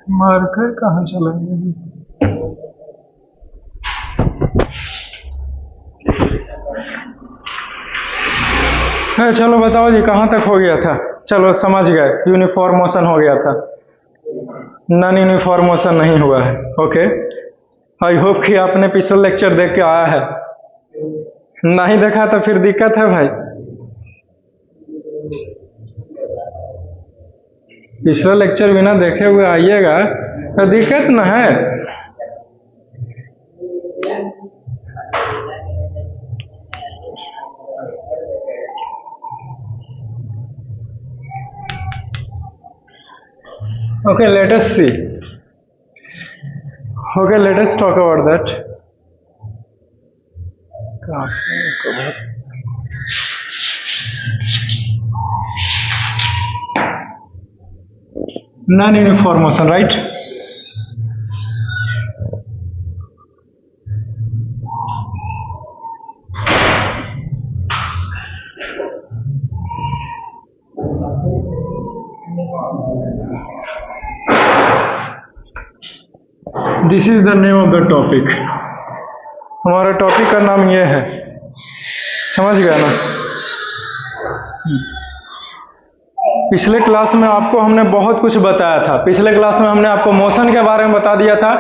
Marker कहाँ चला गया जी? चलो बताओ जी, कहाँ तक हो गया था? चलो समझ गए, यूनिफॉर्म मोशन हो गया था, नॉन यूनिफॉर्म मोशन नहीं हुआ है। ओके, आई होप कि आपने पिछला लेक्चर देख के आया है। नहीं देखा तो फिर दिक्कत है भाई। पिछला लेक्चर बिना देखे हुए आइएगा तो दिक्कत न है। Okay, let us see. Okay, let us talk about that. Non-uniform motion, right? This is the name of the topic. हमारा टॉपिक का नाम ये है, समझ गया ना? पिछले क्लास में आपको हमने बहुत कुछ बताया था। पिछले क्लास में हमने आपको मोशन के बारे में बता दिया था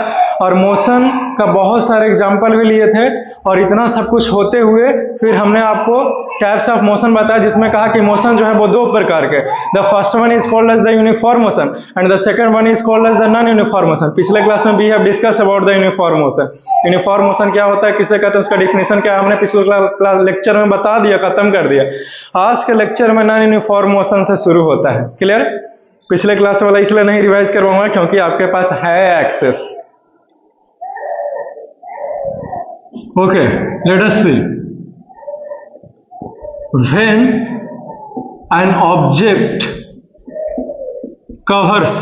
और मोशन का बहुत सारे एग्जाम्पल भी लिए थे। और इतना सब कुछ होते हुए फिर हमने आपको टाइप्स ऑफ मोशन बताया, जिसमें कहा कि मोशन जो है वो दो प्रकार के, the first one is called as the uniform motion and the second one is called as the non uniform motion. पिछले क्लास में we have discuss about the uniform motion. Uniform motion क्या होता है, किसे कहते हैं, उसका डिफिनेशन क्या है, हमने पिछले लेक्चर में बता दिया, खत्म कर दिया। आज के लेक्चर में नॉन यूनिफॉर्म मोशन से शुरू होता है। क्लियर? पिछले क्लास वाला इसलिए नहीं रिवाइज करवाऊंगा क्योंकि आपके पास है access. Okay, let us see. When an object covers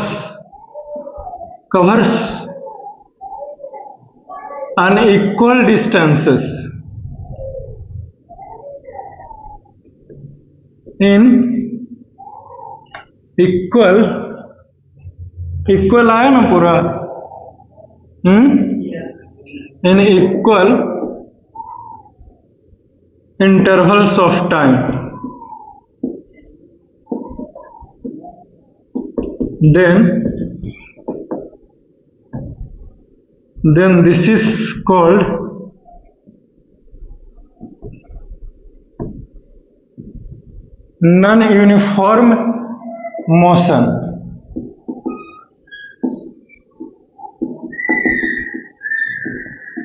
unequal distances in equal आया ना पूरा? in equal intervals of time, then this is called non-uniform motion.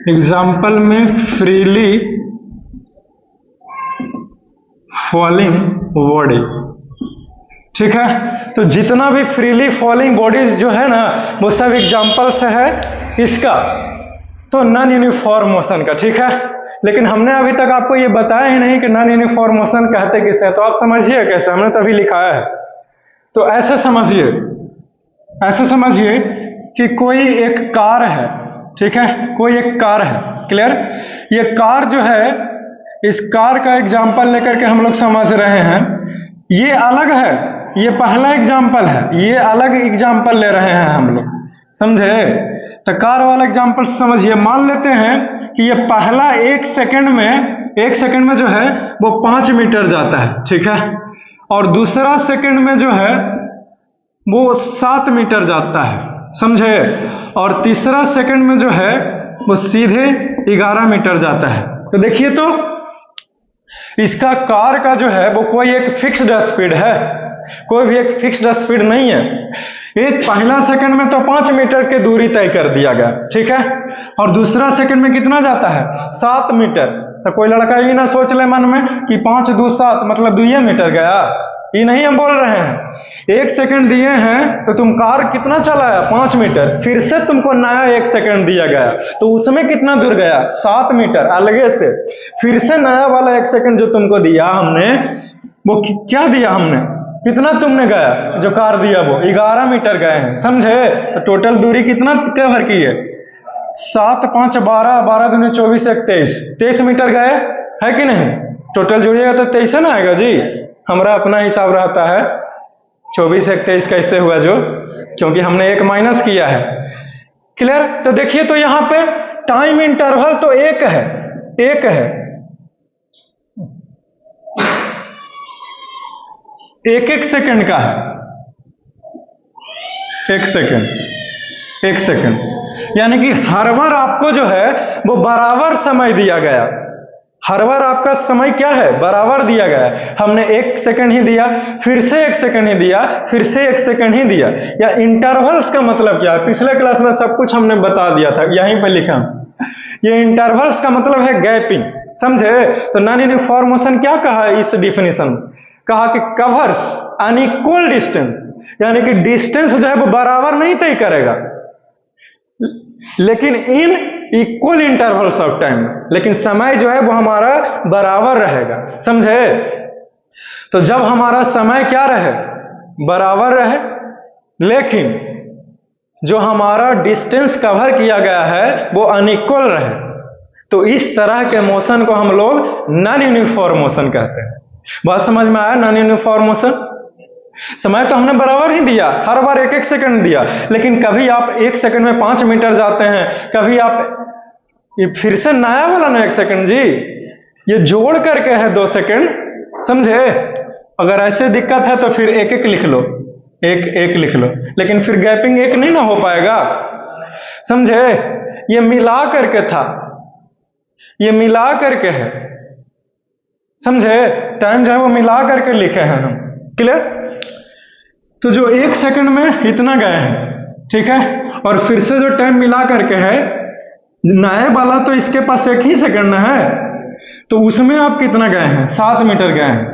Example में फ्रीली फॉलिंग बॉडी। ठीक है, तो जितना भी फ्रीली फॉलिंग बॉडी जो है ना वो सब एग्जाम्पल से है इसका, तो नॉन यूनिफॉर्म मोशन का। ठीक है, लेकिन हमने अभी तक आपको ये बताया ही नहीं कि नॉन यूनिफॉर्म मोशन कहते किसे हैं, तो आप समझिए कैसे, हमने तभी लिखाया है। तो ऐसे समझिए कि कोई एक कार है। ठीक है, कोई एक कार है। क्लियर? ये कार जो है, इस कार का एग्जाम्पल लेकर के हम लोग समझ रहे हैं। ये अलग है, ये पहला एग्जाम्पल है, ये अलग एग्जाम्पल ले रहे हैं हम लोग, समझे? तो कार वाला एग्जाम्पल समझिए। मान लेते हैं कि ये पहला एक सेकंड में जो है वो 5 मीटर जाता है। ठीक है, और दूसरा सेकंड में जो है वो 7 मीटर जाता है, समझे? और तीसरा सेकंड में जो है वो सीधे 11 मीटर जाता है। तो देखिए, तो इसका कार का जो है वो कोई एक फिक्स्ड स्पीड है, कोई भी एक फिक्स्ड स्पीड नहीं है। एक पहला सेकंड में तो 5 मीटर की दूरी तय कर दिया गया। ठीक है, और दूसरा सेकंड में कितना जाता है? 7 मीटर। तो कोई लड़का ये ना सोच ले मन में कि 5 2 7 मतलब 2 मीटर गया, ये नहीं हम बोल रहे हैं। 1 सेकंड दिए हैं तो तुम कार कितना चलाया? 5 मीटर। फिर से तुमको नया 1 सेकंड दिया गया तो उसमें कितना दूर गया? 7 मीटर अलगे से। फिर से नया वाला 1 सेकंड जो तुमको दिया हमने, वो क्या दिया हमने? कितना तुमने गया? जो कार दिया वो 11 मीटर गए हैं, समझे? तो टोटल दूरी कितना कवर की है? 7 5 12 12 दूनी 24 1 23 मीटर गए, है कि नहीं? टोटल जोड़िएगा तो 23 ना आएगा जी। हमारा अपना हिसाब रहता है, 24 1 23 कैसे हुआ जो क्योंकि हमने एक माइनस किया है। क्लियर? तो देखिए तो यहां पे टाइम इंटरवल तो एक है, एक है, एक एक सेकंड का है, एक सेकंड, एक सेकंड, यानी कि हर बार आपको जो है वो बराबर समय दिया गया। हर बार आपका समय क्या है? बराबर दिया गया है। हमने एक सेकंड ही दिया, फिर से एक सेकंड ही दिया, फिर से एक सेकंड ही दिया। या इंटरवल्स का मतलब क्या है? पिछले क्लास में सब कुछ हमने बता दिया था, यहीं पे लिखा। ये इंटरवल्स का मतलब है गैपिंग, समझे? तो नॉन यूनिफॉर्म मोशन क्या कहा इस डिफिनेशन? कहा कि कवर्स अनइक्वल डिस्टेंस, यानी कि डिस्टेंस जो है वो बराबर नहीं तय करेगा, लेकिन in equal intervals of time, लेकिन समय जो है वो हमारा बराबर रहेगा, समझे? तो जब हमारा समय क्या रहे? बराबर रहे, लेकिन जो हमारा डिस्टेंस कवर किया गया है वो अनइक्वल रहे, तो इस तरह के मोशन को हम लोग नॉन यूनिफॉर्म मोशन कहते हैं। बात समझ में आया? नॉन यूनिफॉर्म मोशन, समय तो हमने बराबर ही दिया, हर बार एक एक सेकंड दिया, लेकिन कभी आप एक सेकंड में 5 मीटर जाते हैं, कभी आप ये फिर से नया वाला ना 1 सेकंड जी, ये जोड़ करके है 2 सेकंड, समझे? अगर ऐसे दिक्कत है तो फिर एक एक लिख लो, एक एक लिख लो, लेकिन फिर गैपिंग एक नहीं ना हो पाएगा, समझे? ये मिला करके था, ये मिला करके है, समझे? टाइम जो है वो मिला करके लिखे हैं हम। क्लियर? तो जो 1 सेकंड में इतना गए हैं, ठीक है, और फिर से जो टाइम मिला करके है, नए वाला तो इसके पास 1 ही सेकंड है, तो उसमें आप कितना गए हैं? 7 मीटर गए हैं।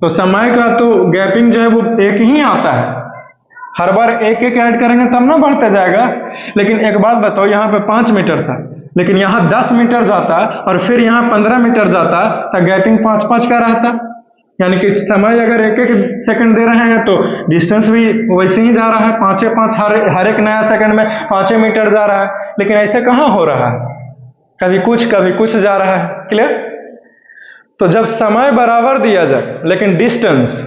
तो समय का तो गैपिंग जो है वो एक ही आता है, हर बार एक एक ऐड करेंगे तब ना बढ़ता जाएगा। लेकिन एक बात बताओ, यहाँ पे 5 मीटर था, लेकिन यहाँ 10 मीटर जाता और फिर यहाँ 15 मीटर जाता, तो गैपिंग 5-5 का रहता, यानी कि समय अगर एक एक सेकंड दे रहे हैं तो डिस्टेंस भी वैसे ही जा रहा है, 5-5 हर एक नया सेकंड में 5 मीटर जा रहा है। लेकिन ऐसे कहाँ हो रहा है? कभी कुछ जा रहा है। क्लियर? तो जब समय बराबर दिया जाए लेकिन डिस्टेंस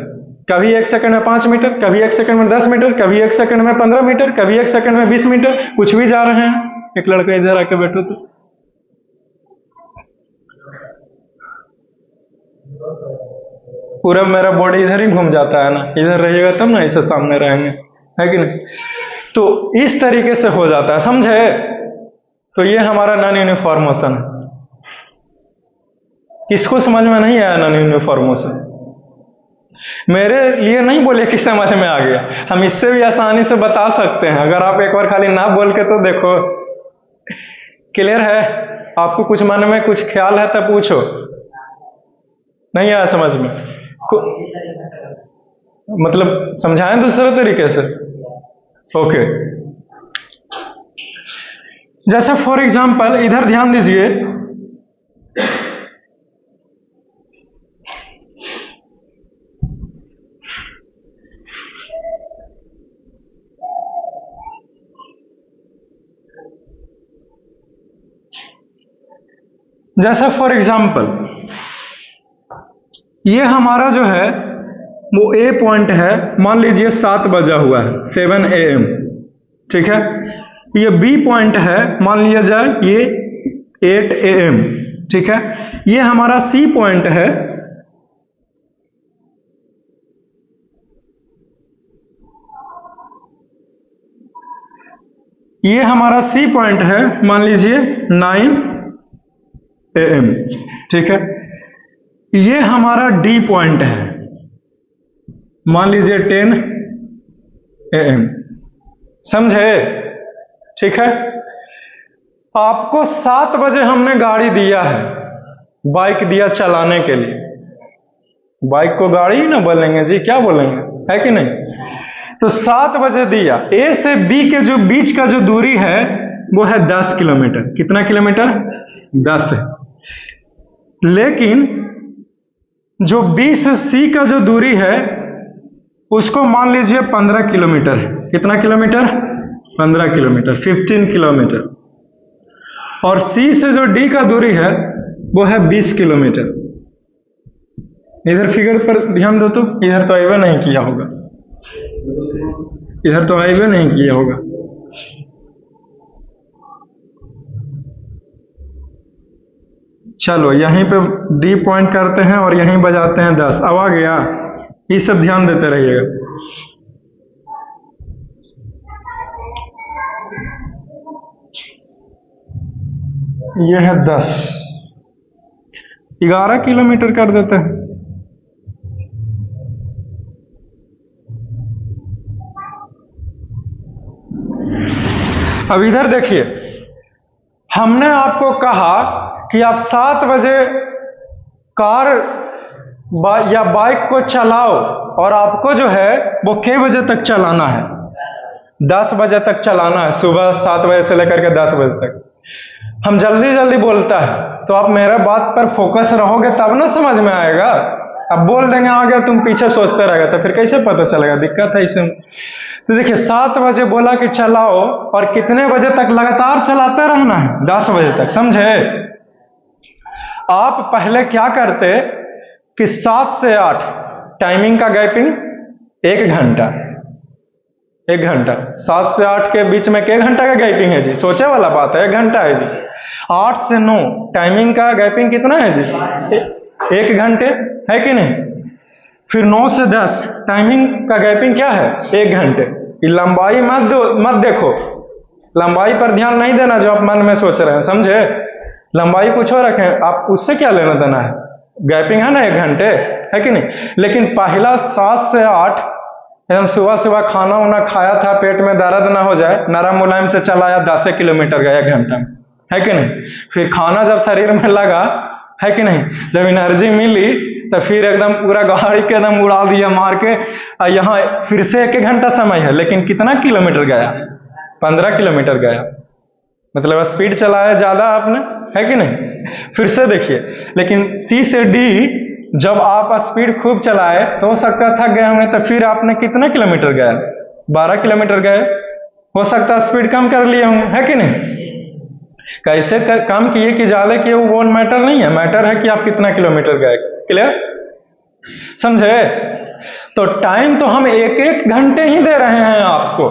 कभी 1 सेकंड में 5 मीटर, कभी 1 सेकंड में 10 मीटर, कभी 1 सेकंड में 15 मीटर, कभी 1 सेकंड में 20 मीटर, कुछ भी जा रहे हैं। एक लड़का इधर आके बैठो तो, पूरा मेरा बॉडी इधर ही घूम जाता है ना, इधर रहिएगा तब ना ऐसे सामने रहेंगे, है कि नहीं? तो इस तरीके से हो जाता है, समझे? तो ये हमारा नॉन यूनिफॉर्म मोशन है। किसको समझ में नहीं आया नॉन यूनिफॉर्म मोशन? मेरे लिए नहीं बोले कि समझ में आ गया, हम इससे भी आसानी से बता सकते हैं, अगर आप एक बार खाली ना बोल के तो देखो। क्लियर है? आपको कुछ मन में कुछ ख्याल है तो पूछो। नहीं आया समझ में? मतलब समझाएं दूसरे तरीके से? ओके। जैसे फॉर एग्जांपल इधर ध्यान दीजिए, जैसे फॉर एग्जांपल ये हमारा जो है वो ए पॉइंट है, मान लीजिए 7 बजा हुआ है, 7 AM, ठीक है। ये बी पॉइंट है, मान लिया जाए ये 8 AM, ठीक है। ये हमारा सी पॉइंट है, ये हमारा सी पॉइंट है, मान लीजिए 9 AM, ठीक है। ये हमारा डी पॉइंट है, मान लीजिए 10 AM, समझे? ठीक है। आपको 7 बजे हमने गाड़ी दिया है, बाइक दिया चलाने के लिए। बाइक को गाड़ी ही ना बोलेंगे जी, क्या बोलेंगे, है कि नहीं? तो 7 बजे दिया, ए से बी के जो बीच का जो दूरी है वो है 10 किलोमीटर। कितना किलोमीटर? 10 है। लेकिन जो बी से सी का जो दूरी है उसको मान लीजिए 15 किलोमीटर है। कितना किलोमीटर? 15 kilometre, 15 kilometre. और सी से जो डी का दूरी है वो है 20 किलोमीटर। इधर फिगर पर ध्यान दो तो, इधर तो अभी नहीं किया होगा। इधर तो हाईवे नहीं किया होगा। चलो यहीं पे डी पॉइंट करते हैं और यहीं बजाते हैं 10। अब आ गया, ये सब ध्यान देते रहिएगा। ये है 10, 11 किलोमीटर कर देते हैं। अब इधर देखिए, हमने आपको कहा कि आप 7 बजे कार या बाइक को चलाओ और आपको जो है वो कितने बजे तक चलाना है? 10 बजे तक चलाना है, सुबह 7 बजे से लेकर के 10 बजे तक। हम जल्दी जल्दी बोलता है, तो आप मेरे बात पर फोकस रहोगे तब ना समझ में आएगा। अब बोल देंगे आगे तुम पीछे सोचते रहेगा तो फिर कैसे पता चलेगा? दिक्कत है इसमें। तो देखिए 7 बजे बोला कि चलाओ और कितने बजे तक लगातार चलाते रहना है? 10 बजे तक, समझे? आप पहले क्या करते कि 7 से 8 टाइमिंग का गैपिंग 1 घंटा, 1 घंटा। 7 से 8 के बीच में 1 घंटा का गैपिंग है जी, सोचे वाला बात है, 1 घंटा है जी। 8 से 9 टाइमिंग का गैपिंग कितना है जी? 1 घंटे, है कि नहीं? फिर 9 से 10 टाइमिंग का गैपिंग क्या है? 1 घंटे। ये लंबाई मत देखो, लंबाई पर ध्यान नहीं देना जो आप मन में सोच रहे हैं, समझे? लंबाई कुछ और रखें, आप उससे क्या लेना देना है? गैपिंग है ना 1 घंटे, है कि नहीं? लेकिन पहला 7 से 8 एकदम सुबह सुबह खाना वाना खाया था, पेट में दर्द ना हो जाए, नरम मुलायम से चलाया, 10 किलोमीटर गया 1 घंटा में, है कि नहीं? फिर खाना जब शरीर में लगा, है कि नहीं, जब एनर्जी मिली तो फिर एकदम पूरा गाड़ी के एकदम उड़ा दिया मार के। यहाँ फिर से 1 घंटा समय है, लेकिन कितना किलोमीटर गया? 15 किलोमीटर गया, मतलब स्पीड चलाया ज्यादा आपने, है कि नहीं? फिर से देखिए, लेकिन सी से डी जब आप स्पीड खूब चलाए तो हो सकता है थक गए होंगे, तो फिर आपने कितने किलोमीटर गए? 12 किलोमीटर गए। हो सकता है स्पीड कम कर लिए होंगे, है कि नहीं? कैसे कम किए कि ज्यादा किए वो मैटर नहीं है, मैटर है कि आप कितना किलोमीटर गए। क्लियर, समझे? तो टाइम तो हम 1-1 घंटे ही दे रहे हैं आपको,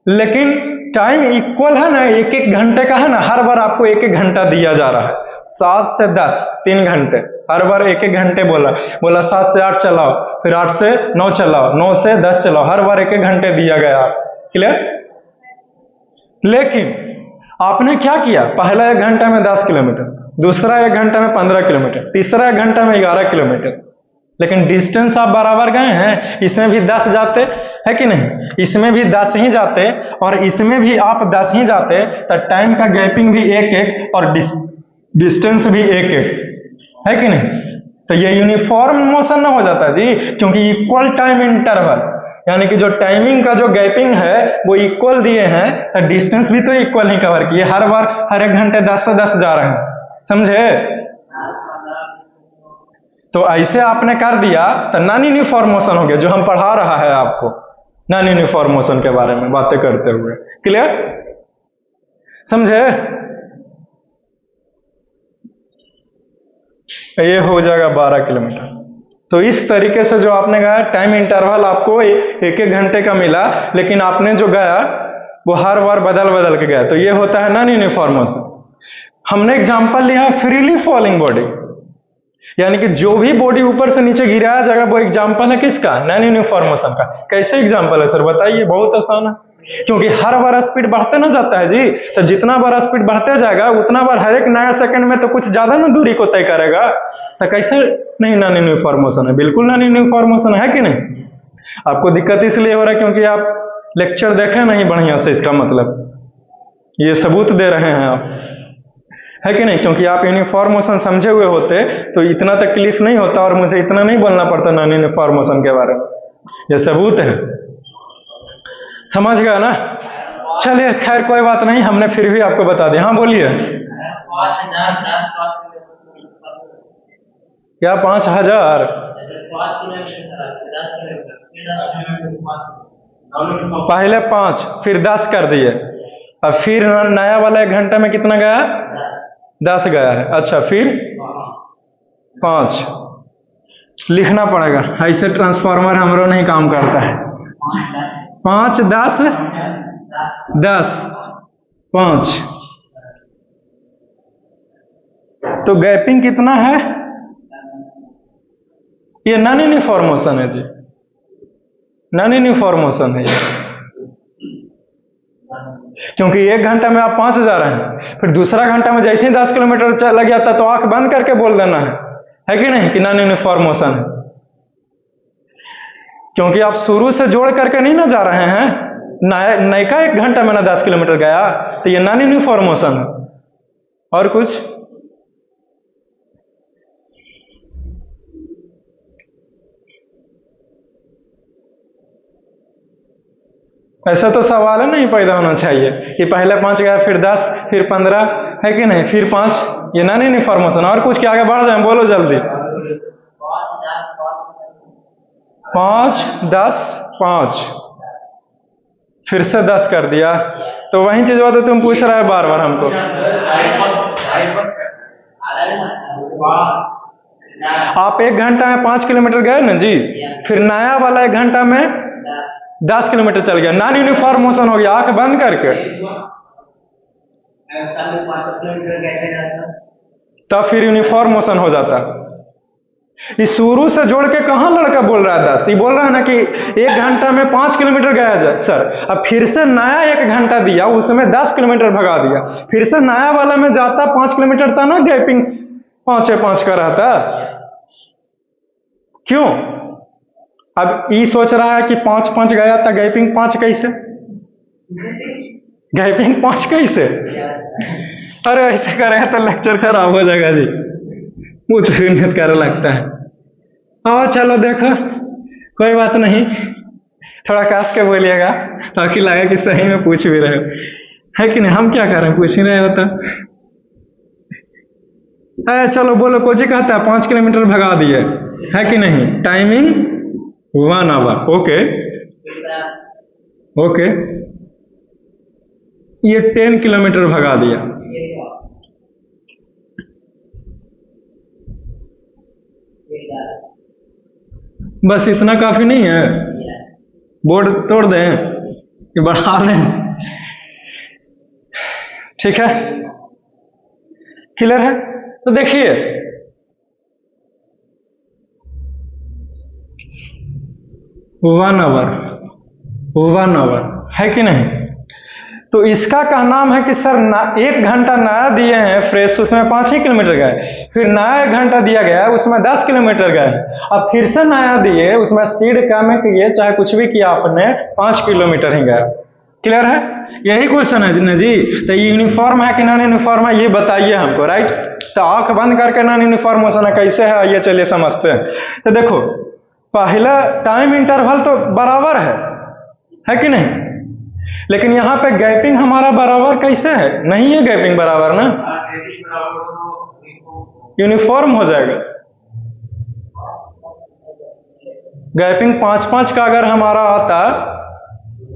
लेकिन टाइम इक्वल है ना 1-1 घंटे का, है ना? हर बार आपको 1-1 घंटा दिया जा रहा है। 7 से 10 3 घंटे, हर बार 1-1 घंटे बोला 7 से 8 चलाओ, फिर 8 से 9 चलाओ, 9 से 10 चलाओ, हर बार 1-1 घंटे दिया गया। क्लियर? लेकिन आपने क्या किया? पहला 1 घंटा में 10 किलोमीटर, दूसरा 1 घंटा में 15 किलोमीटर, तीसरा 1 घंटा में 11 किलोमीटर, लेकिन डिस्टेंस आप बराबर गए हैं। इसमें भी 10 जाते, है कि नहीं? इसमें भी 10 ही जाते और इसमें भी आप 10 ही जाते, तो टाइम का गैपिंग भी 1-1 और डिस्टेंस भी 1-1, है कि नहीं? तो ये यूनिफॉर्म मोशन ना हो जाता जी, क्योंकि इक्वल टाइम इंटरवल, यानी कि जो टाइमिंग का जो गैपिंग है वो इक्वल दिए हैं, तो डिस्टेंस भी तो इक्वल ही कवर किए। हर बार हर 1 घंटे 10 से 10 जा रहे हैं, समझे? तो ऐसे आपने कर दिया तो नॉन यूनिफॉर्म मोशन हो गया, जो हम पढ़ा रहा है आपको नॉन यूनिफॉर्म मोशन के बारे में बातें करते हुए। क्लियर, समझे? ये हो जाएगा 12 किलोमीटर। तो इस तरीके से जो आपने कहा टाइम इंटरवल आपको 1-1 घंटे का मिला, लेकिन आपने जो गया वो हर बार बदल बदल के गया, तो ये होता है नॉन यूनिफॉर्म मोशन। हमने एग्जांपल लिया फ्रीली फॉलिंग बॉडी, यानी कि जो भी बॉडी ऊपर से नीचे गिराया जाएगा वो एग्जांपल है किसका? नॉन यूनिफॉर्म मोशन का। कैसे एग्जांपल है सर बताइए? बहुत आसान है, क्योंकि हर बार स्पीड बढ़ते ना जाता है जी, तो जितना बार स्पीड बढ़ते जाएगा उतना बार हर एक नया सेकंड में तो कुछ ज्यादा ना दूरी को तय करेगा, तो कैसे नहीं नॉन यूनिफॉर्म मोशन है? बिल्कुल नॉन यूनिफॉर्म मोशन है कि नहीं? आपको दिक्कत इसलिए हो रहा है क्योंकि आप लेक्चर देखे नहीं बढ़िया से, इसका मतलब ये सबूत दे रहे हैं आप, है कि नहीं? क्योंकि आप यूनिफॉर्म मोशन समझे हुए होते तो इतना तकलीफ नहीं होता और मुझे इतना नहीं बोलना पड़ता नॉन यूनिफॉर्म मोशन के बारे में। ये सबूत है, समझ गया ना? चलिए खैर कोई बात नहीं, हमने फिर भी आपको बता दिया। हाँ बोलिए। क्या 5000? पहले 5 फिर 10 कर दिए, अब फिर नया वाला 1 घंटा में कितना गया? 10 गया है। अच्छा फिर 5 लिखना पड़ेगा, ऐसे ट्रांसफार्मर हमरो नहीं काम करता है। 5 10 10 5, तो गैपिंग कितना है? ये नॉन यूनिफॉर्म मोशन है जी, नॉन यूनिफॉर्म मोशन है ये, क्योंकि 1 घंटा में आप 5 जा रहे हैं, फिर दूसरा घंटा में जैसे ही 10 किलोमीटर चला गया था तो आंख बंद करके बोल देना है कि नहीं, कि नॉन यूनिफॉर्म मोशन है, क्योंकि आप शुरू से जोड़ करके नहीं ना जा रहे हैं। नयका 1 घंटा में ना 10 किलोमीटर गया, तो ये नॉन यूनिफॉर्म मोशन है। और कुछ? ऐसा तो सवाल है नहीं पैदा होना चाहिए कि पहले 5 गया, फिर 10, फिर 15, है कि नहीं, फिर 5, ये नॉन यूनिफॉर्म मोशन। और कुछ? क्या आगे बढ़ जाए, बोलो जल्दी। 5 10 5, फिर से 10 कर दिया, तो वही चीज बात तुम पूछ रहा है बार बार हमको। आप 1 घंटा में 5 किलोमीटर गए ना जी, फिर नया वाला 1 घंटा में 10 किलोमीटर चल गया, नॉन यूनिफॉर्म मोशन हो गया, आंख बंद करके। तब फिर यूनिफॉर्म मोशन हो जाता। इस शुरू से जोड़ के कहां लड़का बोल रहा है 10, ये बोल रहा है ना कि 1 घंटा में 5 किलोमीटर गया सर, अब फिर से नया 1 घंटा दिया, उसमें 10 किलोमीटर भगा दिया, फिर से नया वाला में जाता 5 किलोमीटर था ना, गैपिंग 5 का रहता। क्यों? अब ये सोच रहा है कि 5 गया था, गैपिंग 5 कैसे, गैपिंग 5 कैसे? अरे ऐसे करें तो लेक्चर खराब हो जाएगा जी, मुझे कर लगता है। और चलो देखो, कोई बात नहीं, थोड़ा काश के बोलिएगा ताकि लगे कि सही में पूछ भी रहे हो, है कि नहीं। हम क्या कर रहे हैं, पूछ ही रहे होता। चलो बोलो, कोची कहता है 5 किलोमीटर भगा दिए, है कि नहीं, टाइमिंग 1 आवर। ओके ओके, ये 10 किलोमीटर भगा दिया, बस इतना काफी नहीं है, बोर्ड तोड़ दें कि बढ़ा दें? ठीक है, क्लियर है। तो देखिए, वन आवर है कि नहीं। तो इसका का नाम है कि सर 1 घंटा नया दिए हैं फ्रेश, उसमें 5 ही किलोमीटर गए, फिर नया 1 घंटा दिया गया उसमें 10 किलोमीटर गए, अब फिर से नया दिए, उसमें स्पीड कम है किए, चाहे कुछ भी किया आपने, 5 किलोमीटर ही गया। क्लियर है, यही क्वेश्चन है जी। तो ये यूनिफॉर्म है कि नॉन यूनिफॉर्म है, ये बताइए हमको, राइट। तो आंख बंद करके नॉन यूनिफॉर्म मोशन कैसे है, ये चलिए समझते हैं। तो देखो, पहला टाइम इंटरवल तो बराबर है कि नहीं, लेकिन यहाँ पे गैपिंग हमारा बराबर कैसे है, नहीं है गैपिंग बराबर ना, यूनिफॉर्म हो जाएगा। गैपिंग 5 का अगर हमारा आता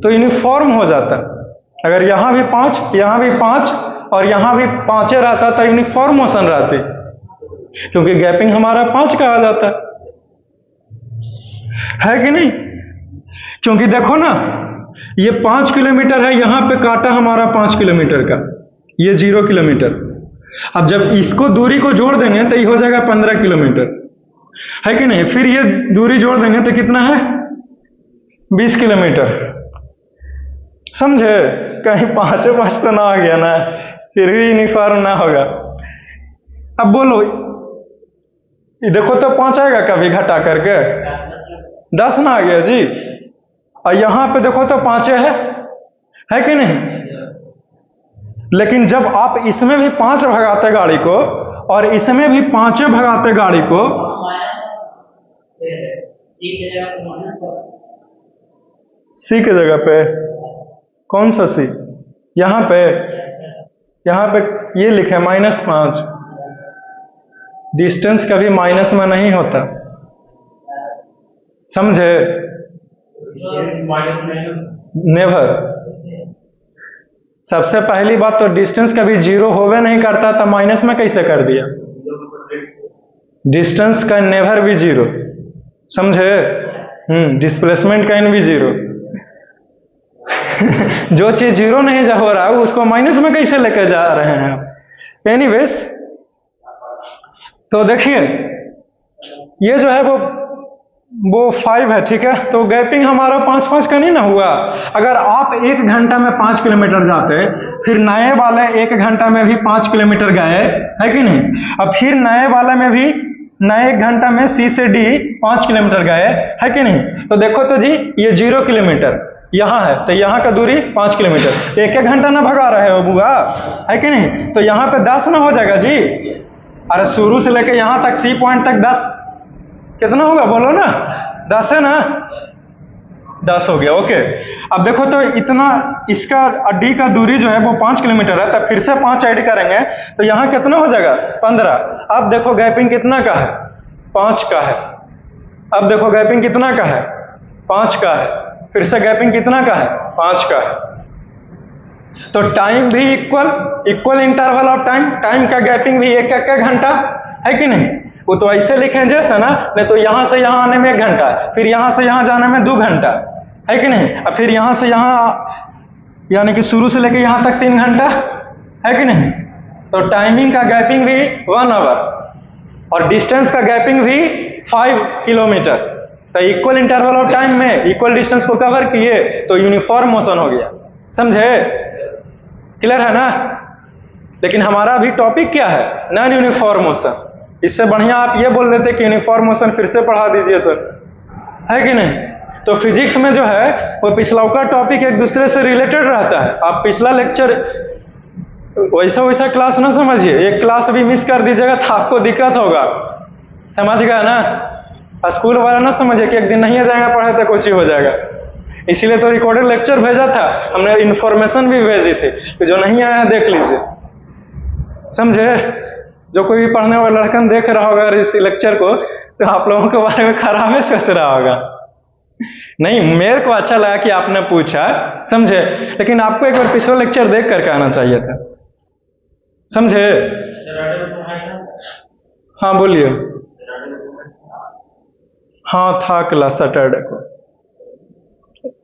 तो यूनिफॉर्म हो जाता। अगर यहाँ भी 5, यहाँ भी 5 और यहाँ भी 5 रहता तो यूनिफॉर्म मोशन रहती, क्योंकि गैपिंग हमारा 5 का आ जाता है कि नहीं। क्योंकि देखो ना, ये 5 किलोमीटर है, यहाँ पे काटा हमारा 5 किलोमीटर का, ये 0 किलोमीटर। अब जब इसको दूरी को जोड़ देंगे तो ये हो जाएगा 15 किलोमीटर, है कि नहीं। फिर ये दूरी जोड़ देंगे तो कितना है, 20 किलोमीटर। समझे, कहीं 5 तो ना आ गया ना, फिर भी यूनिफॉर्म ना होगा। अब बोलो, ये देखो तो 5 आएगा कभी घटा करके, 10 ना आ गया जी। और यहां पे देखो तो 5 है कि नहीं। लेकिन जब आप इसमें भी 5 भगाते गाड़ी को और इसमें भी 5 भगाते गाड़ी को, सी के जगह पे कौन सा सी, यहाँ पे ये लिखे -5। डिस्टेंस कभी माइनस में नहीं होता, समझे, नेवर। सबसे पहली बात तो डिस्टेंस कभी 0 होवे नहीं करता, तो माइनस में कैसे कर दिया। डिस्टेंस का नेवर भी 0, समझे, डिस्प्लेसमेंट का भी 0। जो चीज जीरो नहीं जा हो रहा है उसको माइनस में कैसे लेकर जा रहे हैं। एनीवेज, तो देखिए ये जो है वो 5 है, ठीक है। तो गैपिंग हमारा 5-5 का नहीं ना हुआ। अगर आप 1 घंटा में 5 किलोमीटर जाते, फिर नए वाले 1 घंटा में भी 5 किलोमीटर गए, है कि नहीं। अब फिर नए वाले में भी नए 1 घंटा में सी से डी 5 किलोमीटर गए, है कि नहीं। तो देखो तो जी ये 0 किलोमीटर यहाँ है, तो यहाँ का दूरी 5 किलोमीटर। 1-1 घंटा ना भगा रहे हो बुआ, है कि नहीं। तो यहाँ पे 10 ना हो जाएगा जी। अरे शुरू से लेके यहाँ तक सी पॉइंट तक 10 कितना होगा बोलो ना, 10 है ना, 10 हो गया। ओके, अब देखो तो इतना इसका डी का दूरी जो है वो 5 किलोमीटर है, तब फिर से 5 ऐड करेंगे तो यहाँ कितना हो जाएगा 15। अब देखो गैपिंग कितना का है, 5 का है। अब देखो गैपिंग कितना का है, 5 का है। फिर से गैपिंग कितना का है, 5 का है। तो टाइम भी इक्वल इंटरवल ऑफ टाइम का गैपिंग भी 1-1 घंटा, है कि नहीं। वो तो ऐसे लिखें जैसे ना, नहीं तो यहां से यहां आने में 1 घंटा, फिर यहां से यहां जाने में 2 घंटा, है कि नहीं। अब फिर यहां से यहां यानी कि शुरू से लेकर यहां तक 3 घंटा, है कि नहीं। तो टाइमिंग का गैपिंग भी 1 आवर और डिस्टेंस का गैपिंग भी 5 किलोमीटर। तो इक्वल इंटरवल ऑफ टाइम में इक्वल डिस्टेंस को कवर किए तो यूनिफॉर्म मोशन हो गया, समझे, क्लियर है ना। लेकिन हमारा अभी टॉपिक क्या है, नॉन यूनिफॉर्म मोशन। इससे बढ़िया आप ये बोल देते कि यूनिफॉर्म मोशन फिर से पढ़ा दीजिए सर, है कि नहीं। तो फिजिक्स में जो है वो पिछला का टॉपिक एक दूसरे से रिलेटेड रहता है। आप पिछला लेक्चर वैसा क्लास ना समझिए, एक क्लास भी मिस कर दीजिएगा तो आपको दिक्कत होगा, समझ गया ना। स्कूल वाला ना समझिए कि एक दिन नहीं जाएगा पढ़े तो कुछ ही हो जाएगा। इसीलिए तो रिकॉर्डेड लेक्चर भेजा था हमने, इन्फॉर्मेशन भी भेजी थी कि जो नहीं आया देख लीजिए, समझे। जो कोई भी पढ़ने वाला लड़कन देख रहा होगा इस लेक्चर को तो आप लोगों के बारे में खराब ही सोच रहा होगा। नहीं, मेरे को अच्छा लगा कि आपने पूछा, समझे। लेकिन आपको एक बार पिछला लेक्चर देख करके आना चाहिए था, समझे। हाँ बोलिए। हाँ था क्लास सैटरडे को।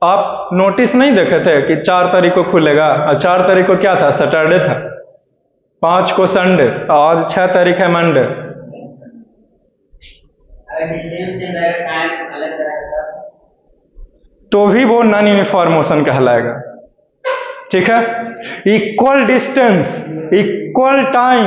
आप नोटिस नहीं देखे थे कि 4 तारीख को खुलेगा, और 4 तारीख को क्या था, सैटरडे था, 5 को संडे, आज 6 तारीख है मंडे। तो भी वो नॉन यूनिफॉर्म मोशन कहलाएगा, ठीक है। Equal distance, equal time,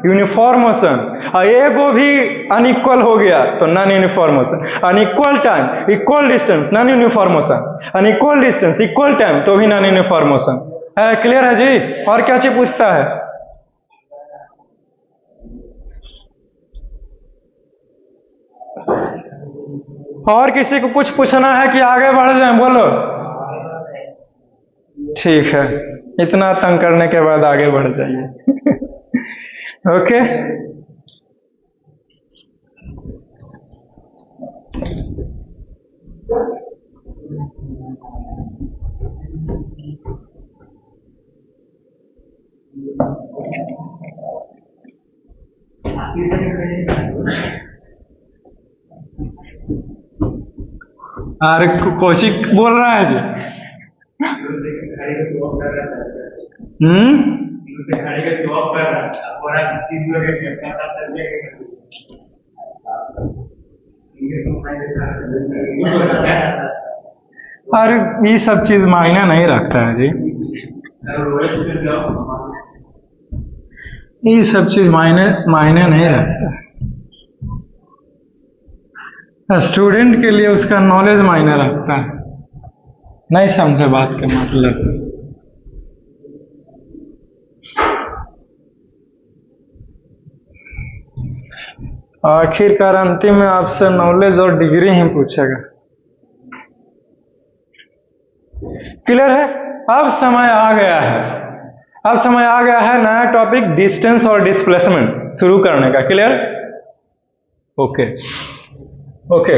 uniform motion. एगो भी अनइक्वल हो गया तो non uniform motion. Unequal time, equal distance, non uniform motion. Unequal distance, equal time, तो भी नॉन यूनिफॉर्म मोशन है। क्लियर है जी। और क्या चीज पूछता है, और किसी को कुछ पूछना है कि आगे बढ़ जाए, बोलो। ठीक है, इतना तंग करने के बाद आगे बढ़ जाइए। ओके, अरे कौशिक बोल रहा है जी। अरे ये सब चीज मायने नहीं रखता है जी, ये सब चीज मायने नहीं रखता। स्टूडेंट के लिए उसका नॉलेज मायने रखता है। नहीं समझे बात का मतलब। आखिरकार अंतिम में आपसे नॉलेज और डिग्री ही पूछेगा। क्लियर है। अब समय आ गया है, अब समय आ गया है नया टॉपिक डिस्टेंस और डिस्प्लेसमेंट शुरू करने का। Clear. Okay okay,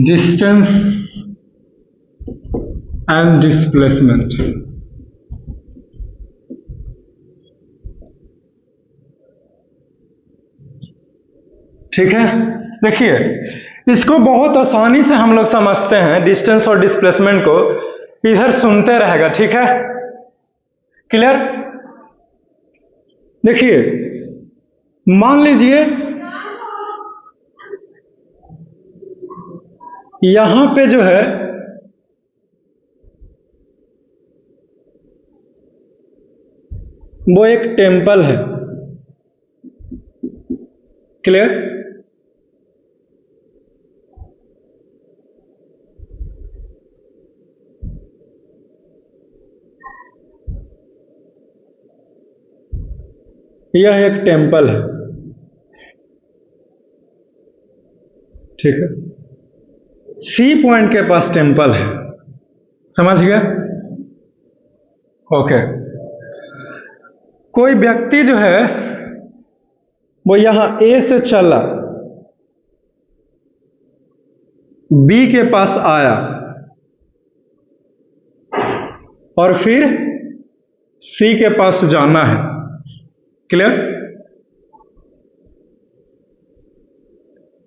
distance and displacement. ठीक है, देखिए इसको बहुत आसानी से हम लोग समझते हैं, डिस्टेंस और डिस्प्लेसमेंट को। इधर सुनते रहेगा, ठीक है, क्लियर। देखिए मान लीजिए यहां पे जो है वो एक टेम्पल है, क्लियर। यह एक टेम्पल है, ठीक है, सी पॉइंट के पास टेम्पल है, समझ गया। ओके, कोई व्यक्ति जो है वो यहां ए से चला, बी के पास आया और फिर सी के पास जाना है, क्लियर।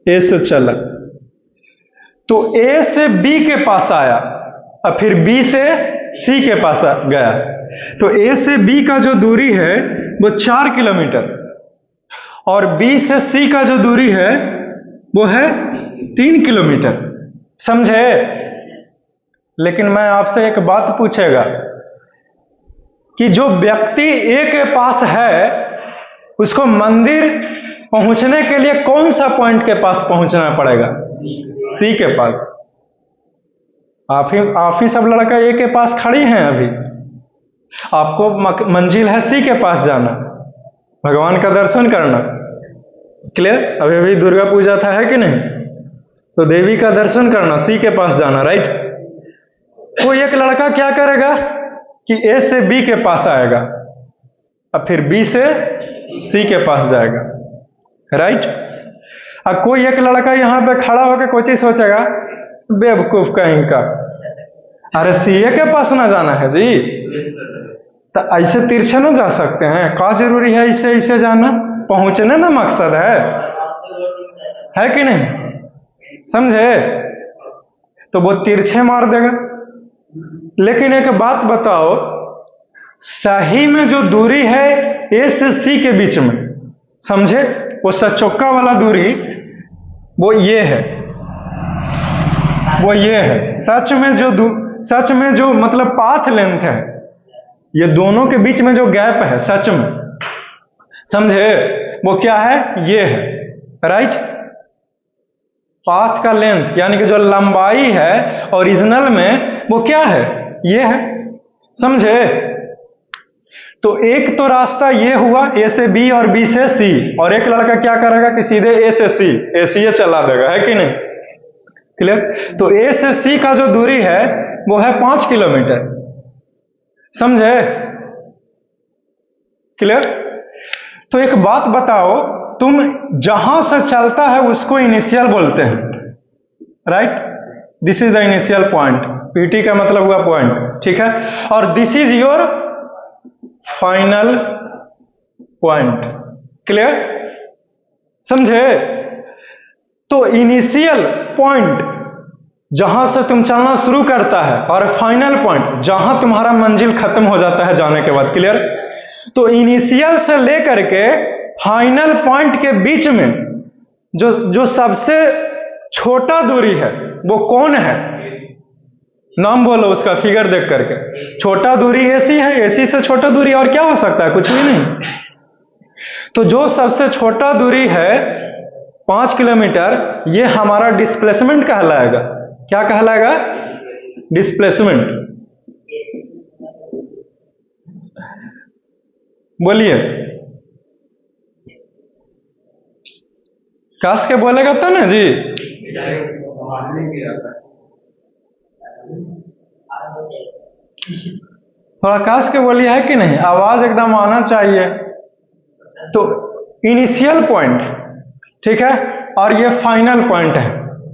ए से चला तो ए से बी के पास आया और फिर बी से सी के पास गया, तो ए से बी का जो दूरी है वो 4 किलोमीटर और बी से सी का जो दूरी है वो है 3 किलोमीटर, समझे। लेकिन मैं आपसे एक बात पूछेगा कि जो व्यक्ति ए के पास है उसको मंदिर पहुंचने के लिए कौन सा पॉइंट के पास पहुंचना पड़ेगा? सी के पास। आप ही सब लड़का ए के पास खड़ी हैं, अभी आपको मंजिल है सी के पास जाना, भगवान का दर्शन करना, क्लियर। अभी अभी दुर्गा पूजा था, है कि नहीं, तो देवी का दर्शन करना, सी के पास जाना, राइट। कोई एक लड़का क्या करेगा कि ए से बी के पास आएगा और फिर बी से सी के पास जाएगा, राइट। और कोई एक लड़का यहां पे खड़ा होकर कोई चीज सोचेगा, बेवकूफ कहीं का, अरे सीए के पास ना जाना है जी, तो ऐसे तिरछे ना जा सकते हैं, क्या जरूरी है इसे इसे जाना, पहुंचने ना मकसद है कि नहीं, समझे। तो वो तिरछे मार देगा। लेकिन एक बात बताओ, सही में जो दूरी है ए से सी के बीच में, समझे, वो सचौका वाला दूरी वो ये है, वो ये है। सच में जो मतलब पाथ लेंथ है, ये दोनों के बीच में जो गैप है सच में, समझे, वो क्या है, ये है, राइट। पाथ का लेंथ यानी कि जो लंबाई है ओरिजिनल में वो क्या है, ये है, समझे। तो एक तो रास्ता ये हुआ ए से बी और बी से सी, और एक लड़का क्या करेगा कि सीधे ए से सी, ए चला देगा, है कि नहीं, क्लियर। तो ए से सी का जो दूरी है वो है 5 किलोमीटर, समझे, क्लियर। तो एक बात बताओ, तुम जहां से चलता है उसको इनिशियल बोलते हैं, right. This is the initial point, PT का मतलब हुआ पॉइंट, ठीक है। और this is your final point, clear, समझे। तो इनिशियल पॉइंट जहां से तुम चलना शुरू करता है और फाइनल पॉइंट जहां तुम्हारा मंजिल खत्म हो जाता है जाने के बाद, क्लियर। तो इनिशियल से लेकर के फाइनल पॉइंट के बीच में जो सबसे छोटा दूरी है वो कौन है, नाम बोलो उसका, फिगर देख करके। छोटा दूरी एसी है, एसी से छोटा दूरी और क्या हो सकता है, कुछ भी नहीं। तो जो सबसे छोटा दूरी है 5 किलोमीटर, ये हमारा डिस्प्लेसमेंट कहलाएगा। क्या कहलाएगा, डिस्प्लेसमेंट। बोलिए, काश के बोलेगा तो ना जी, थोड़ा काश के बोलिए, है कि नहीं, आवाज एकदम आना चाहिए। तो इनिशियल पॉइंट, ठीक है, और ये फाइनल पॉइंट है,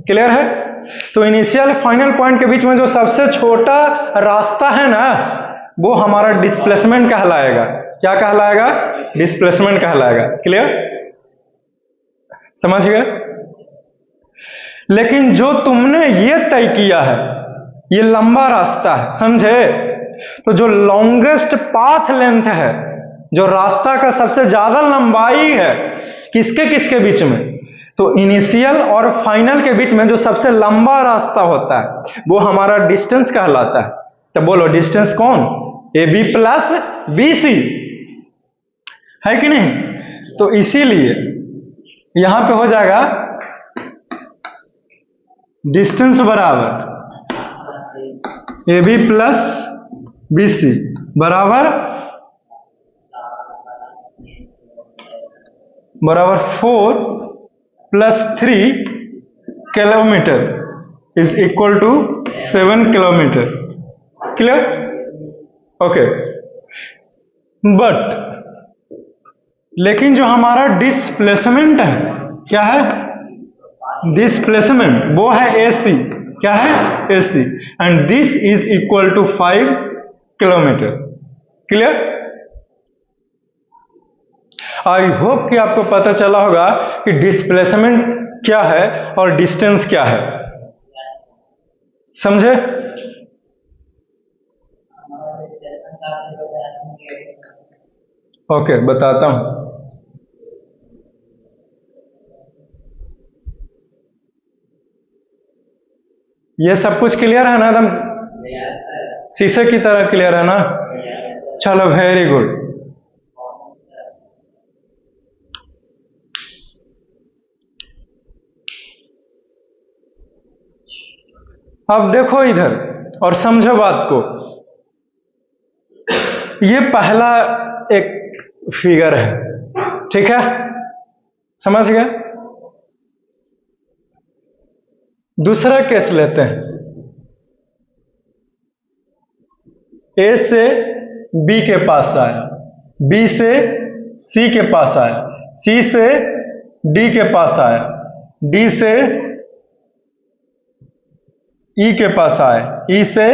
क्लियर है। तो इनिशियल फाइनल पॉइंट के बीच में जो सबसे छोटा रास्ता है ना, वो हमारा डिस्प्लेसमेंट कहलाएगा। क्या कहलाएगा, डिस्प्लेसमेंट कहलाएगा, क्लियर। समझ गए? लेकिन जो तुमने ये तय किया है ये लंबा रास्ता है, समझे? तो जो लॉन्गेस्ट पाथ लेंथ है, जो रास्ता का सबसे ज्यादा लंबाई है, किसके किसके बीच में? तो इनिशियल और फाइनल के बीच में जो सबसे लंबा रास्ता होता है वो हमारा डिस्टेंस कहलाता है। तो बोलो डिस्टेंस कौन? AB प्लस BC, है कि नहीं? तो इसीलिए यहां पे हो जाएगा डिस्टेंस बराबर AB प्लस BC बराबर 4 plus 3 kilometre is equal to 7 kilometre. Clear? Okay. But लेकिन जो हमारा डिस्प्लेसमेंट है, क्या है? डिस्प्लेसमेंट वो है AC। क्या है? AC। And this is equal to 5 kilometre. Clear? I hope कि आपको पता चला होगा कि डिस्प्लेसमेंट क्या है और डिस्टेंस क्या है। समझे? ओके, बताता हूं। ये सब कुछ क्लियर है ना? एकदम शीशे की तरह क्लियर है ना? चलो, वेरी गुड। अब देखो इधर और समझो बात को। ये पहला एक फिगर है, ठीक है? समझ गए? दूसरा केस लेते हैं। A से B के पास आया, B से C के पास आया, C से D के पास आया, D से E के पास आए, E से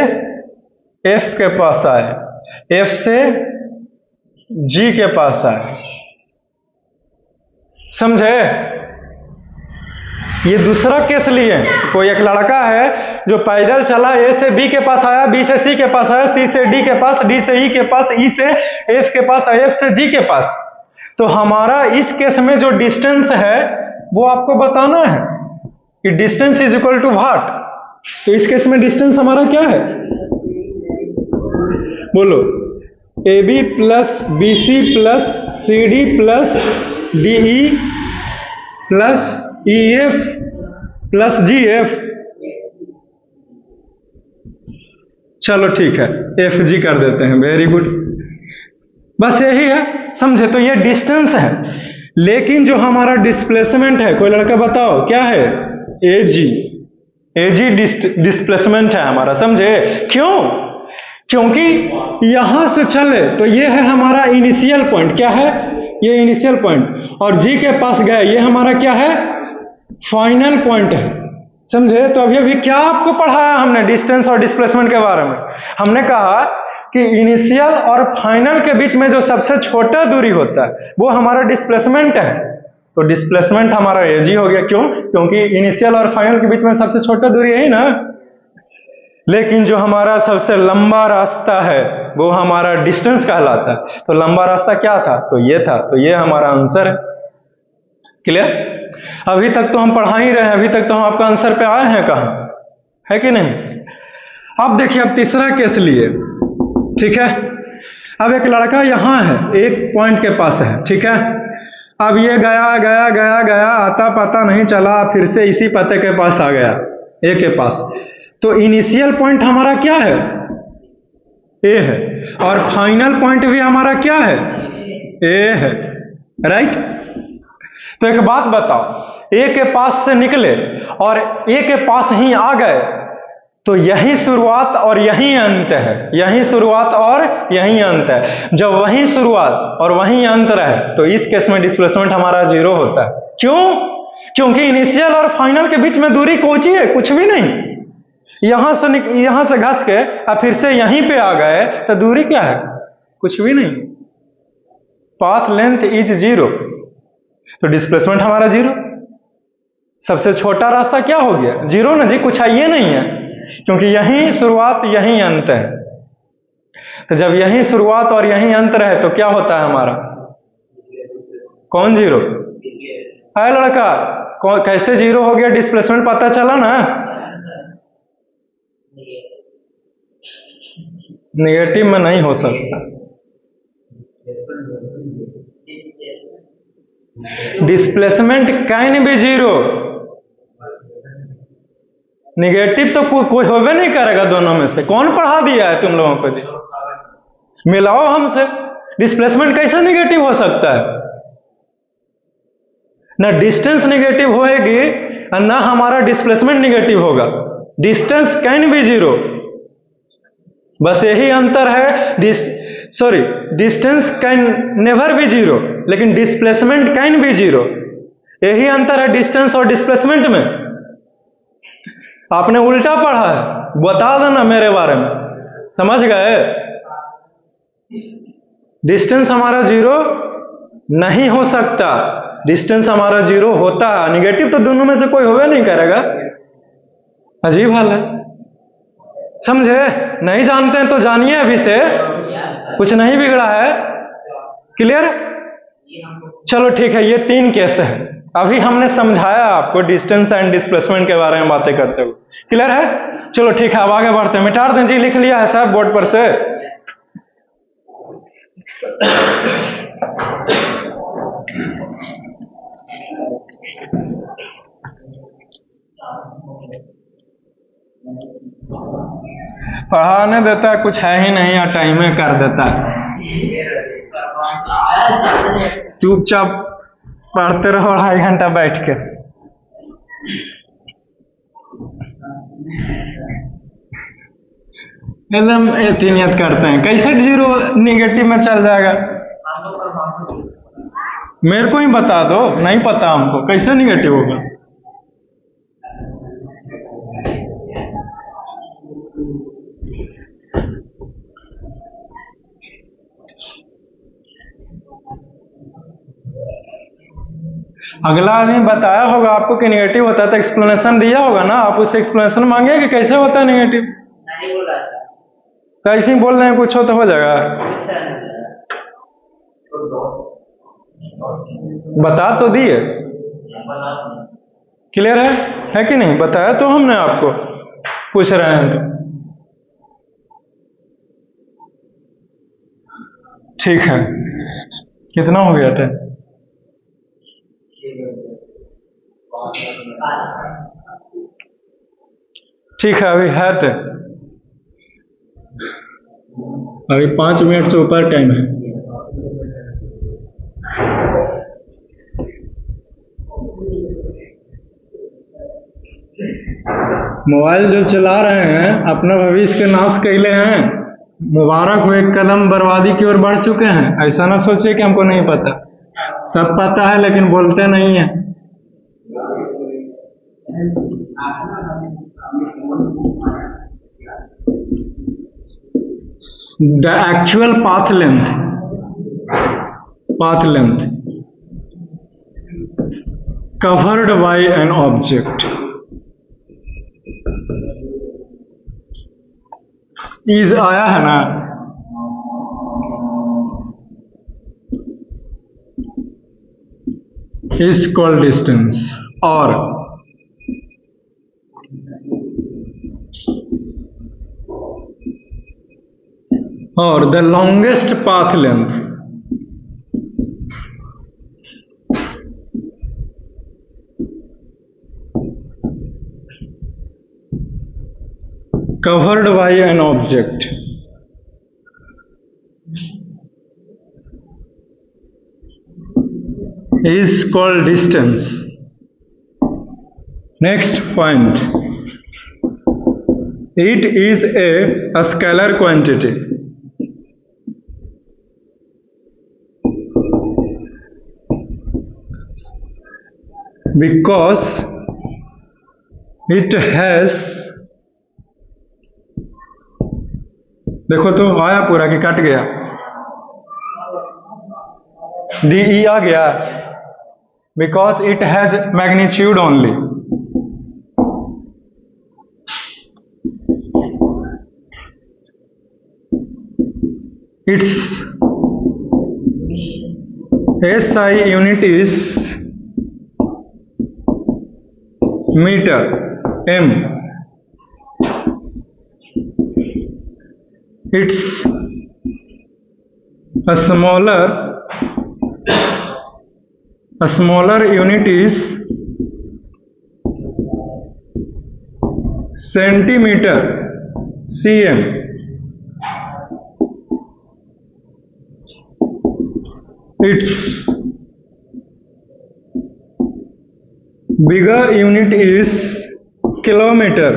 F के पास आए, F से G के पास आए। समझे? ये दूसरा केस लिए। कोई एक लड़का है जो पैदल चला, A से B के पास आया, B से C के पास आया, C से D के पास, D से E के पास, E से F के पास, F से G के पास। तो हमारा इस केस में जो डिस्टेंस है वो आपको बताना है कि distance is equal to what. तो इस केस में डिस्टेंस हमारा क्या है? बोलो, AB plus BC plus CD plus DE plus EF plus GF। चलो ठीक है, FG कर देते हैं। वेरी गुड, बस यही है। समझे? तो ये डिस्टेंस है। लेकिन जो हमारा डिस्प्लेसमेंट है, कोई लड़का बताओ क्या है? AG डिस्प्लेसमेंट है हमारा। समझे? क्यों? क्योंकि यहां से चले तो ये है हमारा इनिशियल पॉइंट। क्या है? ये इनिशियल पॉइंट। और G के पास गए, ये हमारा क्या है? फाइनल पॉइंट है। समझे? तो अभी क्या आपको पढ़ाया हमने डिस्टेंस और डिस्प्लेसमेंट के बारे में? हमने कहा कि इनिशियल और फाइनल के बीच में जो सबसे छोटा दूरी होता है वो हमारा डिस्प्लेसमेंट है। तो डिस्प्लेसमेंट हमारा AG हो गया। क्यों? क्योंकि इनिशियल और फाइनल के बीच में सबसे छोटा दूरी है ही ना। लेकिन जो हमारा सबसे लंबा रास्ता है वो हमारा डिस्टेंस कहलाता है। तो लंबा रास्ता क्या था? तो ये था। तो ये हमारा आंसर है। क्लियर? अभी तक तो हम पढ़ा ही रहे हैं, अभी तक तो हम आपका आंसर पे आए हैं। कहां है कि नहीं? अब देखिए, अब तीसरा केस लिए, ठीक है? अब एक लड़का यहां है, एक पॉइंट के पास है, ठीक है? अब ये गया गया गया गया, आता पता नहीं चला, फिर से इसी पते के पास आ गया, A के पास। तो इनिशियल पॉइंट हमारा क्या है? A है। और फाइनल पॉइंट भी हमारा क्या है? A है। राइट? तो एक बात बताओ, A के पास से निकले और A के पास ही आ गए, तो यही शुरुआत और यही अंत है। यही शुरुआत और यही अंत है। जब वही शुरुआत और वही अंत रहे तो इस केस में डिस्प्लेसमेंट हमारा 0 होता है। क्यों? क्योंकि इनिशियल और फाइनल के बीच में दूरी कोची है? कुछ भी नहीं। यहां से घस के और फिर से यहीं पे आ गए तो दूरी क्या है? कुछ भी नहीं। पाथ लेंथ इज 0, तो डिस्प्लेसमेंट हमारा 0। सबसे छोटा रास्ता क्या हो गया? जीरो ना जी, कुछ आइए नहीं है, क्योंकि यहीं शुरुआत यहीं अंत है। तो जब यहीं शुरुआत और यहीं अंत रहे तो क्या होता है हमारा? कौन जीरो है लड़का? कैसे जीरो हो गया? डिस्प्लेसमेंट पता चला ना? नेगेटिव में नहीं हो सकता। Displacement can be zero, negative तो कोई होबे नहीं करेगा दोनों में से। कौन पढ़ा दिया है तुम लोगों को जी? मिलाओ हमसे, डिस्प्लेसमेंट कैसे नेगेटिव हो सकता है? ना डिस्टेंस नेगेटिव होएगी और ना हमारा डिस्प्लेसमेंट नेगेटिव होगा। डिस्टेंस कैन बी जीरो, बस यही अंतर है। Distance can never be zero, लेकिन डिस्प्लेसमेंट कैन बी जीरो। यही अंतर है डिस्टेंस और डिस्प्लेसमेंट में। आपने उल्टा पढ़ा है, बता देना मेरे बारे में, समझ गए? डिस्टेंस हमारा जीरो नहीं हो सकता, डिस्टेंस हमारा जीरो होता है। निगेटिव तो दोनों में से कोई होवे नहीं करेगा। अजीब हाल है, समझे? नहीं जानते हैं तो जानिए अभी से, कुछ नहीं बिगड़ा है। क्लियर? चलो ठीक है, ये 3 केस है। अभी हमने समझाया आपको डिस्टेंस एंड डिस्प्लेसमेंट के बारे में बातें करते हुए। क्लियर है? चलो ठीक है, अब आगे बढ़ते हैं। मिटार दें जी, लिख लिया है साहब बोर्ड पर से? पढ़ाने देता है, कुछ है ही नहीं, या टाइम में कर देता है। चुपचाप पढ़ते रहो 2.5 घंटा बैठ के। एकदम एहतियात करते हैं, कैसे जीरो निगेटिव में चल जाएगा? मेरे को ही बता दो, नहीं पता हमको, कैसे निगेटिव होगा? अगला आदमी बताया होगा आपको कि नेगेटिव होता है तो एक्सप्लेनेशन दिया होगा ना, आप उससे एक्सप्लेनेशन मांगे कि कैसे होता है नेगेटिव। तो ऐसे ही बोल रहे हैं, कुछ हो तो हो जाएगा। बता तो दिए, क्लियर है कि नहीं? बताया तो हमने आपको, पूछ रहे हैं तो ठीक है। कितना हो गया था? ठीक है, अभी है तो अभी 5 मिनट से ऊपर टाइम है। मोबाइल जो चला रहे हैं अपना भविष्य के नाश कैले हैं। मुबारक हो, 1 कदम बर्बादी की ओर बढ़ चुके हैं। ऐसा ना सोचिए कि हमको नहीं पता, सब पता है लेकिन बोलते नहीं है। The actual path length covered by an object is आया है ना? is called distance, or the longest path length covered by an object is called distance. Next point, it is a scalar quantity. Because it has, देखो तो आया पूरा कि cut गया? DE आ गया, because it has magnitude only. its SI unit is meter m. Its a smaller unit is centimeter cm. Its bigger unit is kilometer.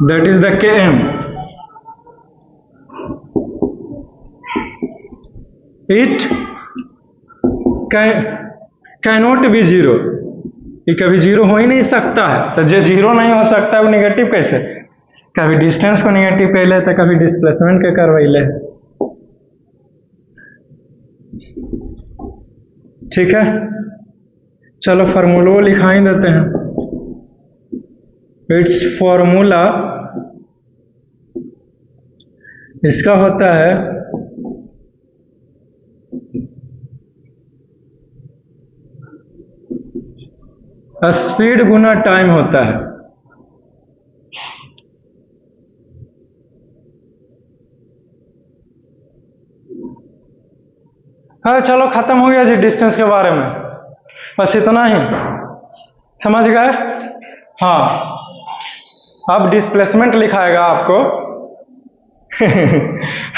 That is the km. It cannot be zero. ये कभी zero हो ही नहीं सकता है, तो जो zero नहीं हो सकता है वो निगेटिव कैसे? कभी डिस्टेंस को निगेटिव कह ले तो कभी डिस्प्लेसमेंट के करवाई ले। ठीक है, चलो फार्मूला लिखा ही देते हैं। इट्स फॉर्मूला इसका होता है स्पीड गुना टाइम होता है। हाँ चलो खत्म हो गया जी डिस्टेंस के बारे में, बस इतना ही समझ गए। हाँ अब डिस्प्लेसमेंट लिखाएगा आपको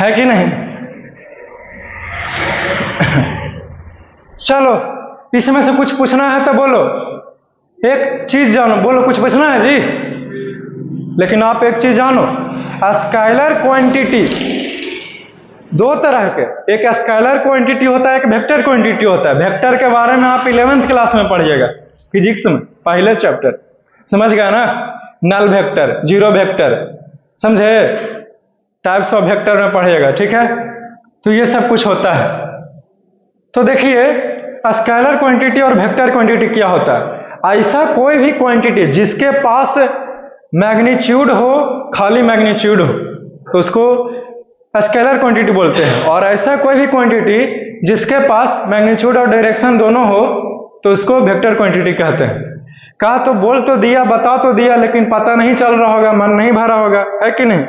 है कि नहीं? चलो इसमें से कुछ पूछना है तो बोलो, एक चीज जानो, बोलो कुछ पूछना है जी। लेकिन आप एक चीज जानो, स्केलर क्वांटिटी दो तरह के, एक स्केलर क्वांटिटी होता है, एक वेक्टर क्वांटिटी होता है। वेक्टर के बारे में आप 11th क्लास में पढ़िएगा फिजिक्स में, पहले चैप्टर, समझ गया ना? नल वेक्टर, जीरो वेक्टर, समझे? टाइप्स ऑफ वेक्टर में पढ़िएगा, ठीक है? तो ये सब कुछ होता है। तो देखिए स्केलर क्वांटिटी और वेक्टर क्वांटिटी क्या होता है। ऐसा कोई भी क्वांटिटी जिसके पास मैग्नीट्यूड हो, खाली मैग्नीट्यूड हो, तो उसको स्केलर क्वांटिटी बोलते हैं। और ऐसा कोई भी क्वांटिटी जिसके पास मैग्नीट्यूड और डायरेक्शन दोनों हो, तो उसको वेक्टर क्वांटिटी कहते हैं। कहा तो बोल तो दिया, बता तो दिया, लेकिन पता नहीं चल रहा होगा, मन नहीं भरा होगा, है कि नहीं?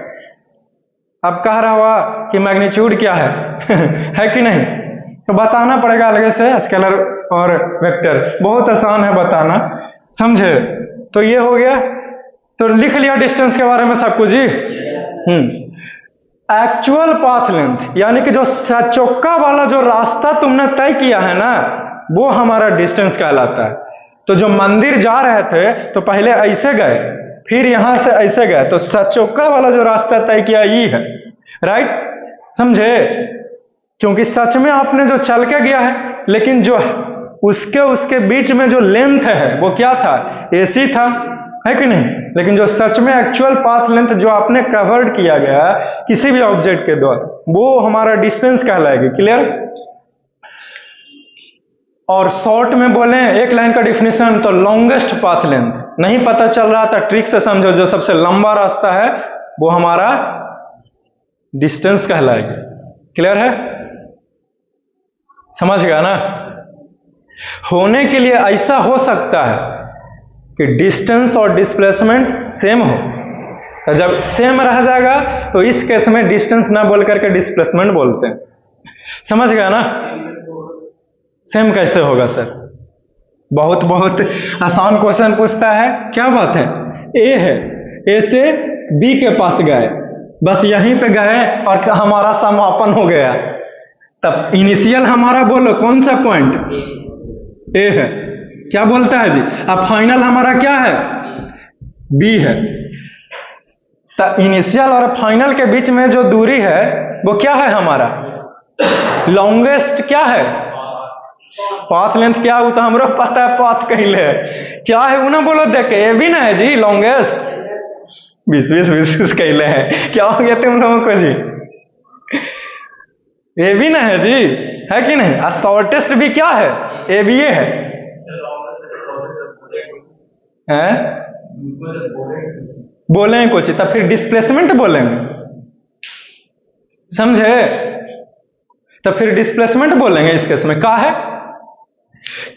अब कह रहा हुआ कि मैग्नीट्यूड क्या है है कि नहीं? तो बताना पड़ेगा अलग से, स्केलर और वेक्टर बहुत आसान है बताना, समझे? तो ये हो गया, तो लिख लिया डिस्टेंस के बारे में सब कुछ जी। एक्चुअल पाथ लेंथ यानी कि जो सचौका वाला जो रास्ता तुमने तय किया है ना, वो हमारा डिस्टेंस कहलाता है। तो जो मंदिर जा रहे थे तो पहले ऐसे गए, फिर यहां से ऐसे गए, तो सचौका वाला जो रास्ता तय किया ये है, राइट? समझे? क्योंकि सच में आपने जो चल के गया है, लेकिन जो उसके बीच में जो लेंथ है वो क्या था? AC था, है कि नहीं? लेकिन जो सच में एक्चुअल पाथ लेंथ जो आपने कवर्ड किया गया किसी भी ऑब्जेक्ट के द्वारा, वो हमारा डिस्टेंस कहलाएगी। क्लियर? और शॉर्ट में बोले एक लाइन का डिफिनेशन, तो लॉन्गेस्ट पाथ लेंथ। नहीं पता चल रहा था, ट्रिक से समझो, जो सबसे लंबा रास्ता है वो हमारा डिस्टेंस कहलाएगी। क्लियर है? समझ गया ना? होने के लिए ऐसा हो सकता है कि डिस्टेंस और डिस्प्लेसमेंट सेम हो, तो जब सेम रह जाएगा तो इस केस में डिस्टेंस ना बोल करके डिस्प्लेसमेंट बोलते हैं। समझ गया ना? सेम कैसे होगा सर? बहुत बहुत आसान क्वेश्चन पूछता है। क्या बात है, ए है, ए से बी के पास गए, बस यहीं पे गए और हमारा समापन हो गया। तब इनिशियल हमारा बोलो कौन सा पॉइंट? ए है। क्या बोलता है जी? अब फाइनल हमारा क्या है? बी है। तो इनिशियल और फाइनल के बीच में जो दूरी है वो क्या है हमारा? लॉन्गेस्ट क्या है? पाथ लेंथ क्या है? वो तो हमरो पता है, पाथ कहले है। क्या है वो ना बोलो, देखे ए भी ना है जी लॉन्गेस्ट। 20 कहले है। क्या हो गया तुम लोगों को जी? ए भी ना है जी, है कि नहीं? और शॉर्टेस्ट भी क्या है? ए बी ए है। बोलेंगे कुछ तब फिर डिस्प्लेसमेंट बोलेंगे, समझे? तो फिर डिस्प्लेसमेंट बोलेंगे इस केस में। का है?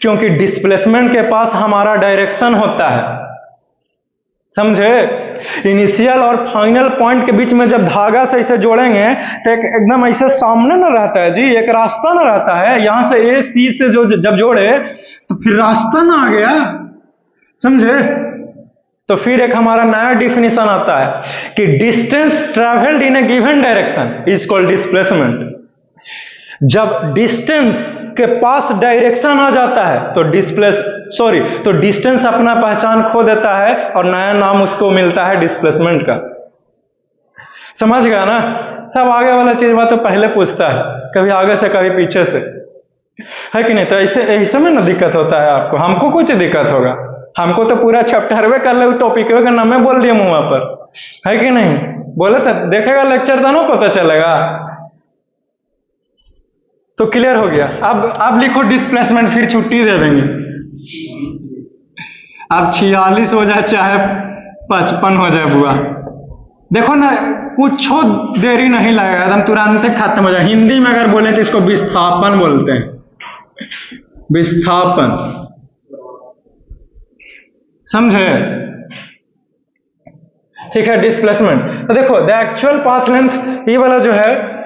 क्योंकि डिस्प्लेसमेंट के पास हमारा डायरेक्शन होता है, समझे? इनिशियल और फाइनल पॉइंट के बीच में जब धागा से इसे जोड़ेंगे तो एकदम ऐसे सामने ना रहता है जी, एक रास्ता ना रहता है, यहां से ए सी से जो जब जोड़े तो फिर रास्ता ना आ गया, समझे? तो फिर एक हमारा नया डिफिनेशन आता है कि distance travelled in A given direction is called displacement. जब डिस्टेंस के पास डायरेक्शन आ जाता है तो तो डिस्टेंस अपना पहचान खो देता है और नया नाम उसको मिलता है डिस्प्लेसमेंट का। समझ गया ना? सब आगे वाला चीज बात तो पहले पूछता है, कभी आगे से कभी पीछे से, है कि नहीं? तो ऐसे में ना दिक्कत होता है आपको, हमको कुछ दिक्कत होगा, हमको तो पूरा चैप्टर कर ले टॉपिक का नाम में बोल दिया मुंह पर, है कि नहीं? बोले तो देखेगा लेक्चर तो ना पता चलेगा। तो क्लियर हो गया। अब लिखो डिस्प्लेसमेंट, फिर छुट्टी दे देंगे। अब 46 हो जाए चाहे 55 हो जाए बुआ, देखो ना कुछ देरी नहीं लगेगा, एकदम तुरंत खत्म हो जाए। हिंदी में अगर बोले तो इसको विस्थापन बोलते हैं, विस्थापन, समझे? ठीक है। डिस्प्लेसमेंट तो देखो द एक्चुअल पाथ लेंथ, ये वाला जो है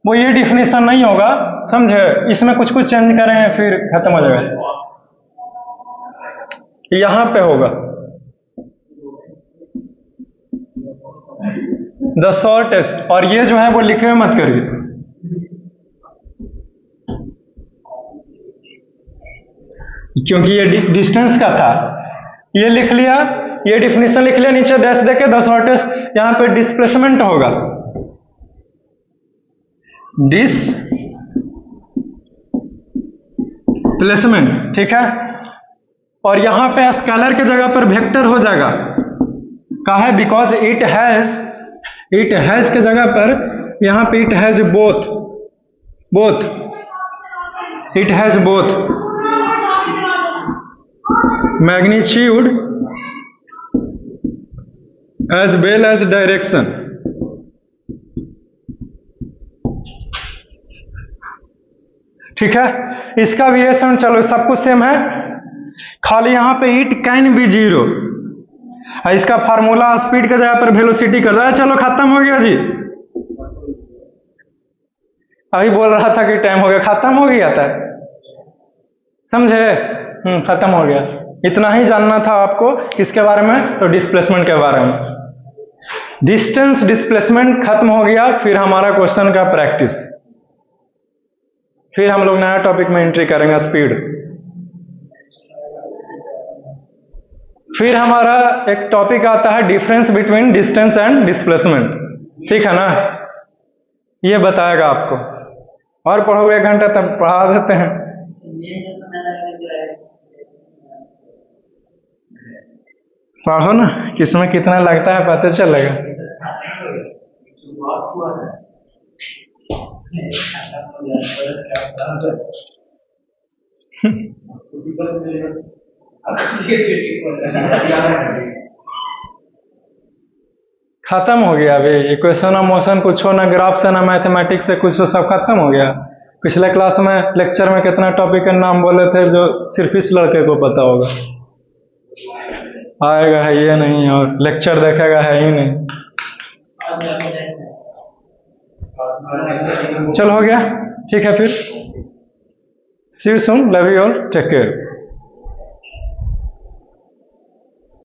वो ये डिफिनेशन नहीं होगा, समझे? इसमें कुछ चेंज करेंगे फिर खत्म हो जाएगा। यहां पे होगा द शॉर्टेस्ट, और ये जो है वो लिखे हुए मत करिए, क्योंकि ये डिस्टेंस का था। ये लिख लिया, ये डिफिनेशन लिख लिया, नीचे डैश देके द शॉर्टेस्ट, यहां पे डिस्प्लेसमेंट होगा डिस्प्लेसमेंट, ठीक है? और यहां पे स्केलर के जगह पर वेक्टर हो जाएगा, का है? बिकॉज इट हैज के जगह पर यहां पे it has both it has both magnitude as well as direction. ठीक है? इसका वेरिएशन चलो सब कुछ सेम है, खाली यहां पे इट कैन बी 0, इसका फार्मूला स्पीड के जगह पर वेलोसिटी कर रहा है। चलो खत्म हो गया जी, अभी बोल रहा था कि टाइम हो गया, खत्म हो गया था, समझे? खत्म हो गया। इतना ही जानना था आपको किसके बारे में? तो डिस्प्लेसमेंट के बारे में। डिस्टेंस डिस्प्लेसमेंट खत्म हो गया, फिर हमारा क्वेश्चन का प्रैक्टिस, फिर हम लोग नया टॉपिक में एंट्री करेंगे स्पीड। फिर हमारा एक टॉपिक आता है difference between distance and displacement, ठीक है ना? ये बताएगा आपको, और पढ़ोगे 1 घंटा तक पढ़ा देते हैं। पढ़ो ना, किसमें कितना लगता है पता चलेगा। खत्म हो गया अभी इक्वेशन ऑफ मोशन, कुछ हो ना ग्राफ से ना मैथमेटिक्स से, कुछ सब खत्म हो गया। पिछले क्लास में लेक्चर में कितना टॉपिक का नाम बोले थे जो सिर्फ इस लड़के को पता होगा, आएगा है ये नहीं, और लेक्चर देखेगा है ही नहीं। चलो हो गया, ठीक है फिर। See you soon, love you all, take care.